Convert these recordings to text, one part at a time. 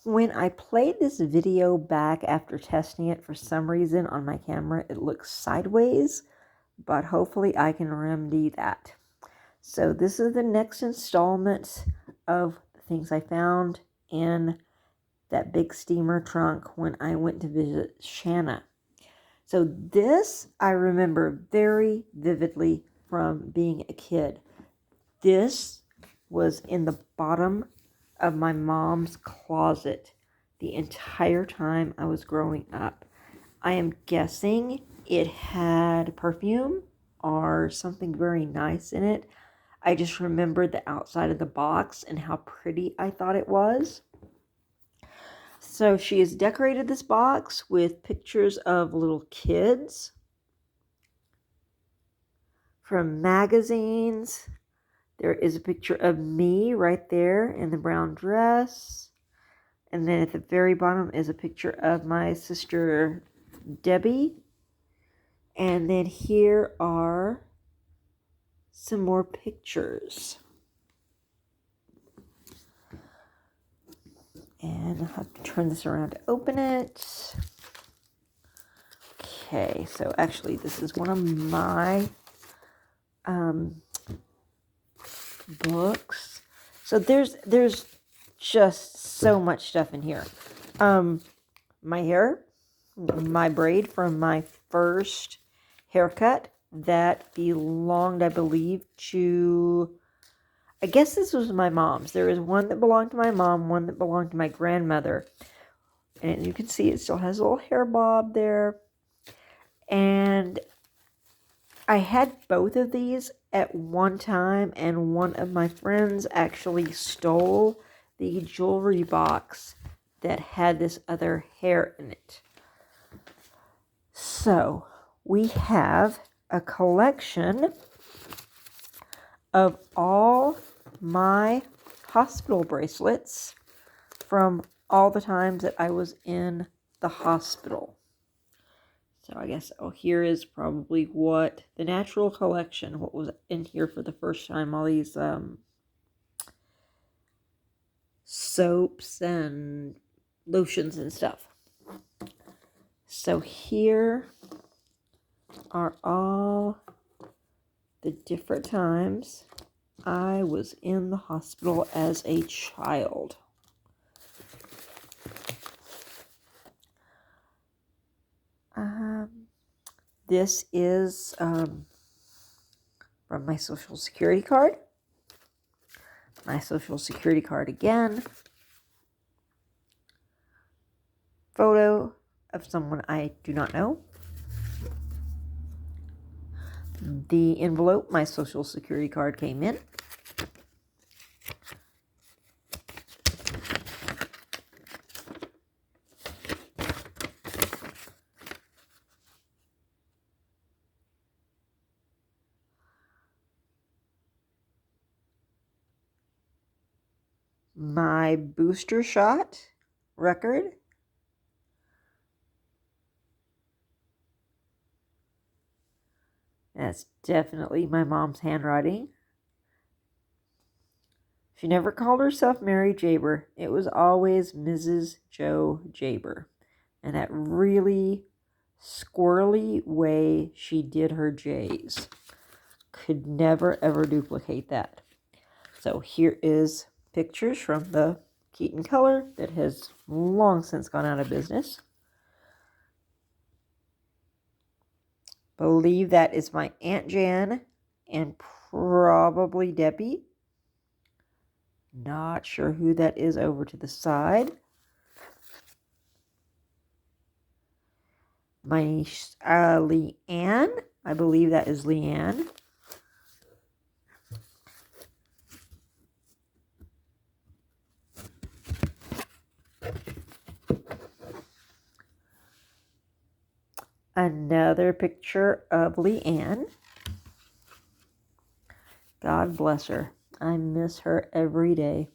When I played this video back after testing it, for some reason on my camera, it looks sideways, but hopefully I can remedy that. So this is the next installment of the things I found in that big steamer trunk when I went to visit Shanna. So this I remember very vividly from being a kid. This was in the bottom of my mom's closet the entire time I was growing up. I am guessing it had perfume or something very nice in it. I just remembered the outside of the box and how pretty I thought it was. So she has decorated this box with pictures of little kids from magazines. There is a picture of me right there in the brown dress. And then at the very bottom is a picture of my sister Debbie. And then here are some more pictures. And I'll have to turn this around to open it. Okay, so actually this is one of my books. So there's just so much stuff in here. My hair, my braid from my first haircut that belonged, I believe, to, I guess this was my mom's. There is one that belonged to my mom, one that belonged to my grandmother. And you can see it still has a little hair bob there. And I had both of these at one time, and one of my friends actually stole the jewelry box that had this other hair in it. So we have a collection of all my hospital bracelets from all the times that I was in the hospital. So I guess, here is probably what the natural collection, what was in here for the first time, all these soaps and lotions and stuff. So here are all the different times I was in the hospital as a child. This is from my Social Security card. My Social Security card again. Photo of someone I do not know. The envelope my Social Security card came in. My booster shot record. That's definitely my mom's handwriting. She never called herself Mary Jaber. It was always Mrs. Joe Jaber. And that really squirrely way she did her J's. Could never ever duplicate that. So here is pictures from the Keaton Color that has long since gone out of business. Believe that is my Aunt Jan and probably Debbie. Not sure who that is over to the side. My niece Leanne. I believe that is Leanne. Another picture of Leanne. God bless her. I miss her every day.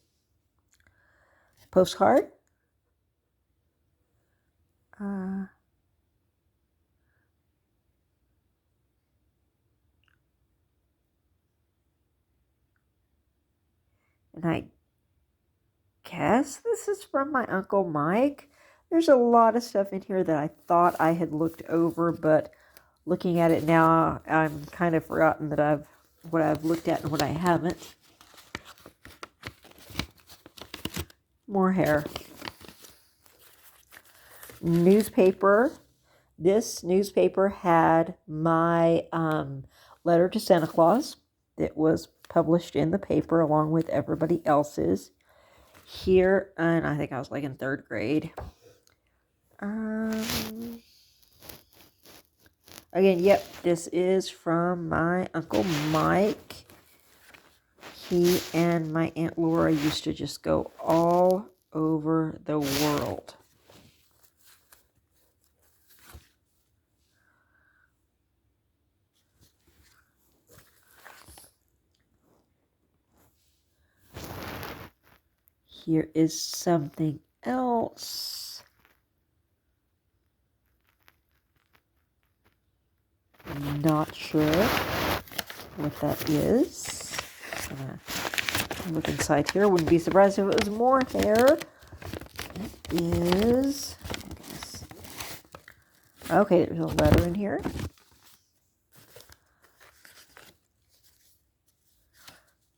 Postcard. And I guess yes, this is from my Uncle Mike. There's a lot of stuff in here that I thought I had looked over, but looking at it now, I'm kind of forgotten that what I've looked at and what I haven't. More hair. Newspaper. This newspaper had my letter to Santa Claus. It was published in the paper along with everybody else's. Here, and I think I was like in 3rd grade. Again, yep, this is from my Uncle Mike. He and my Aunt Laura used to just go all over the world. Here is something else. Not sure what that is. Look inside here. Wouldn't be surprised if it was more hair. It is. Okay, there's a letter in here.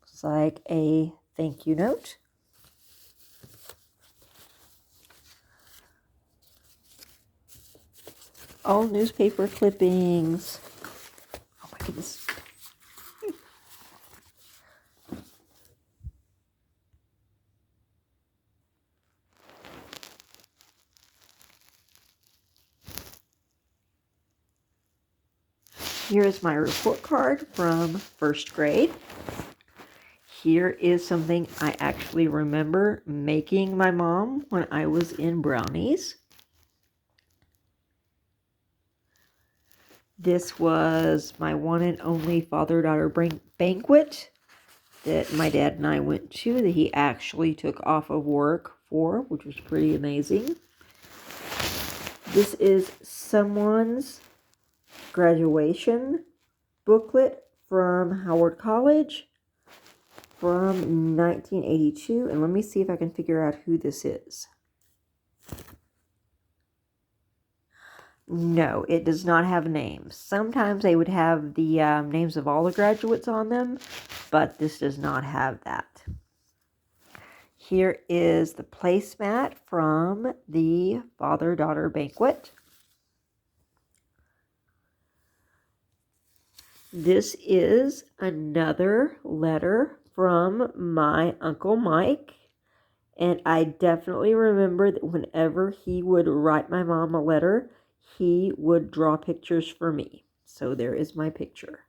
Looks like a thank you note. All newspaper clippings. Oh my goodness. Here is my report card from 1st grade. Here is something I actually remember making my mom when I was in brownies. This was my one and only father-daughter banquet that my dad and I went to, that he actually took off of work for, which was pretty amazing. This is someone's graduation booklet from Howard College from 1982. And let me see if I can figure out who this is. No, it does not have names. Sometimes they would have the names of all the graduates on them, but this does not have that. Here is the placemat from the father-daughter banquet. This is another letter from my Uncle Mike. And I definitely remember that whenever he would write my mom a letter, he would draw pictures for me. So there is my picture.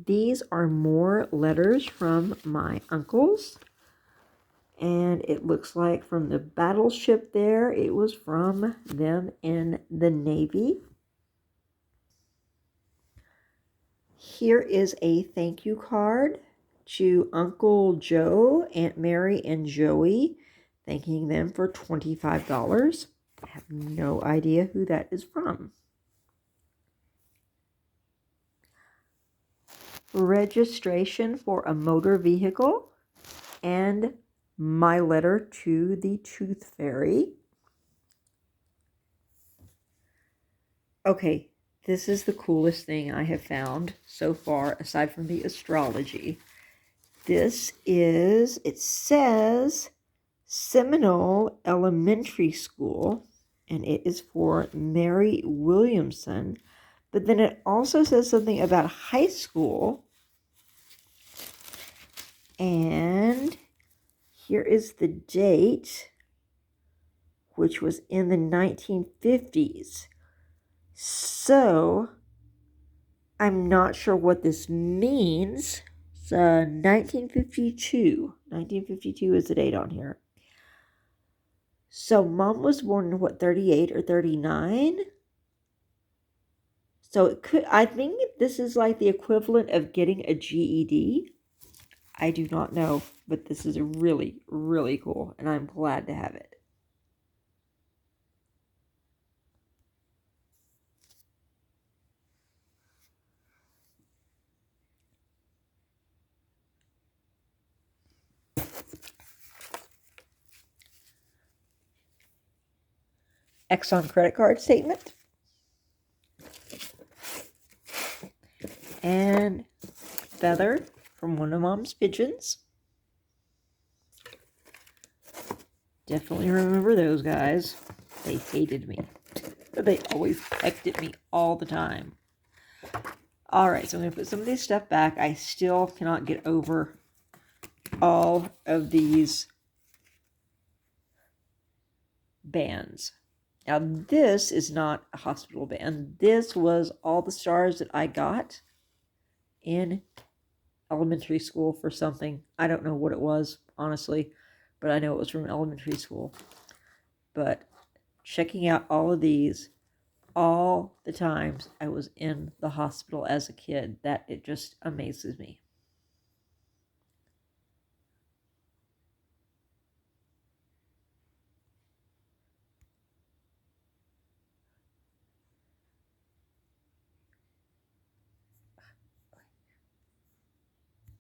These are more letters from my uncles. And it looks like from the battleship there, it was from them in the Navy. Here is a thank you card to Uncle Joe, Aunt Mary, and Joey, thanking them for $25. I have no idea who that is from. Registration for a motor vehicle and my letter to the Tooth Fairy. Okay, this is the coolest thing I have found so far, aside from the astrology. This is, it says Seminole Elementary School, and it is for Mary Williamson. But then it also says something about high school. And here is the date, which was in the 1950s. So, I'm not sure what this means. It's 1952. 1952 is the date on here. So, Mom was born in, what, 38 or 39? So, it could, I think this is like the equivalent of getting a GED. I do not know, but this is really, really cool, and I'm glad to have it. Exxon credit card statement. And feather from one of Mom's pigeons. Definitely remember those guys. They hated me. They always pecked at me all the time. Alright, so I'm going to put some of these stuff back. I still cannot get over all of these bands. Now, this is not a hospital band. This was all the stars that I got in elementary school for something. I don't know what it was, honestly, but I know it was from elementary school. But checking out all of these, all the times I was in the hospital as a kid, that it just amazes me.